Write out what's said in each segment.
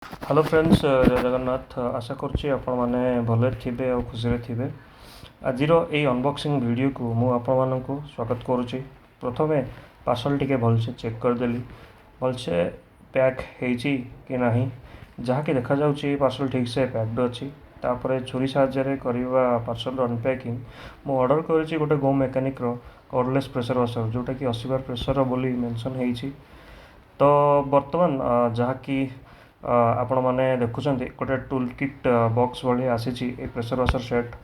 Hello friends, जय जगन्नाथ। आशा करुच्ची आपण मैंने भले थे और खुशी थे। आज अनबॉक्सिंग वीडियो को मु आपण मानक स्वागत करुच्ची। प्रथम पार्सल टी भलसे चेक करदेली, भलसे पैक होती कि ना, जहाँकि देखा जाउची पार्सल ठीक से पैक्ड अच्छी। तापर छुरी साहाय्य करवा पार्सल अनपैकिंग मु ऑर्डर करी गोटे गो मेकानिक कॉर्डलेस प्रेशर वाशर, जोटा कि 80 बार प्रेशर बोली मेंशन होती। तो बर्तमान जहाँकि आपण मैंने देखुं गोटे टूल किट बॉक्स भाई आसी प्रेशर वाशर सेट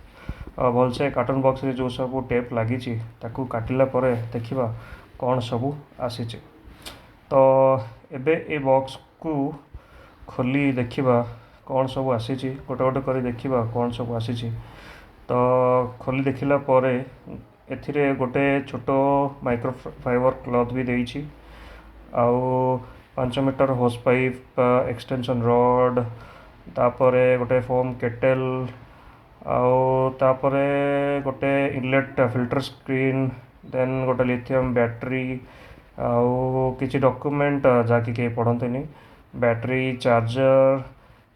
भलसे कार्टन बॉक्स रे जो सब टेप लगी काटिला देखा कौन सब आसी। तो एबे ए बॉक्स को खोली देखा कौन सब आसी, गोटे गोटे कर देखा कौन सब आसी। तो खोली देखला एथिरे गोटे छोट माइक्रोफाइबर क्लथ भी देइछि, आउ 5 मीटर होस पाइप, एक्सटेंशन रॉड, तापरे गोटे फोम केटेल, आउ तापरे गोटे इनलेट फिल्टर स्क्रीन, देन गोटे लिथियम बैटरी, आउ किछि डॉक्यूमेंट जाकि के पढ़ंतनी, battery charger,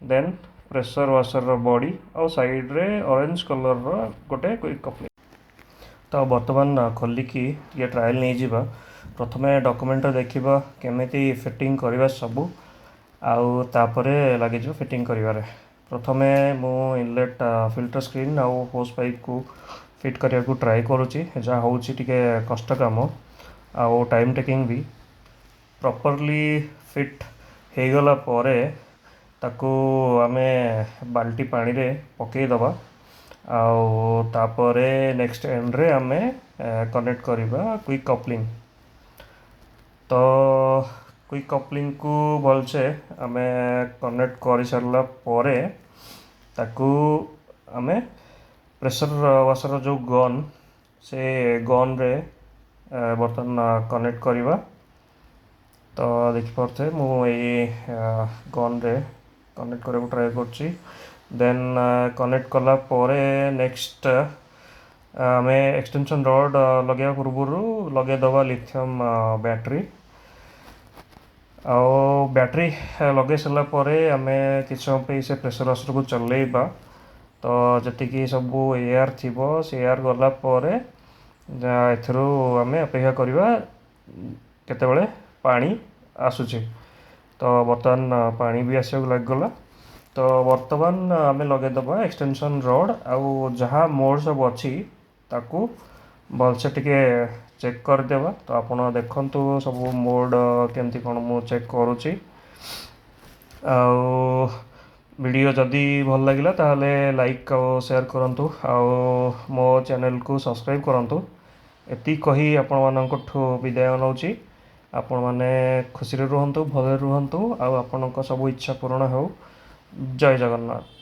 then pressure washer body, आउ साइड रे ऑरेंज कलर रो गोटे क्विक कप। तो बर्तमान खोलिकी ये ट्रायल नहीं जिबा। प्रथमे डॉक्यूमेंट देखा केमिति फिटिंग करवा सबू, आउ तापरे लगे जो फिटिंग करिवारे। प्रथमे मु इनलेट फिल्टर स्क्रीन आउ होस पाइप को फिट करने को ट्राई करुच्ची, जहाँ हूँ टिके कष्ट काम आउ टाइम टेकिंग भी। प्रॉपर्ली फिट हो गला परे ताकू आमे बाल्टी पानी रे पकई दबा, आउ तापरे नेक्स्ट एंड रे आमे कनेक्ट करवा क्विक कपलिंग। तो क्विक कपलिंग को भलसे आमे कनेक्ट कर सारा परे ताकू आमे प्रेशर वाशर जो गन से गन रे बर्तमान कनेक्ट करवा। तो देखिपे मुझे गन रे कनेक्ट करने ट्राए कर। देन कनेक्ट कला परे नेक्स्ट आमे एक्सटेंशन रॉड लगे पूर्व लगे दबा लिथियम बैटरी, आउ बैटरी लगे सारा परे आमे किछ समय पे से प्रेशर वाशर को चलेबा। तो जति सब एयर थी से एयर गला परे एथरू आमे अपेक्षा करवा केतेबेले पानी आसुचे। तो बर्तमान पानी भी आसक लगला। तो बर्तमान आमे लगे दबा एक्सटेंशन रॉड, आउ जहाँ मोड सब अच्छी ताकू भलसे टिके चेक करदेवा। तो आपण देखंतु सब मोड केमती कौन मु चेक करुच्ची। आउ वीडियो जदि भल लगिला ताहले लाइक और शेयर करंतु, आउ मो चैनल को सब्सक्राइब करंतु। एति कही आपण मानकठु विदाय नउची। आपण माने खुशी रे रुहंतु, भले रुहंतु, आउ आपणक सब इच्छा पूर्ण हो। जय जगन्नाथ।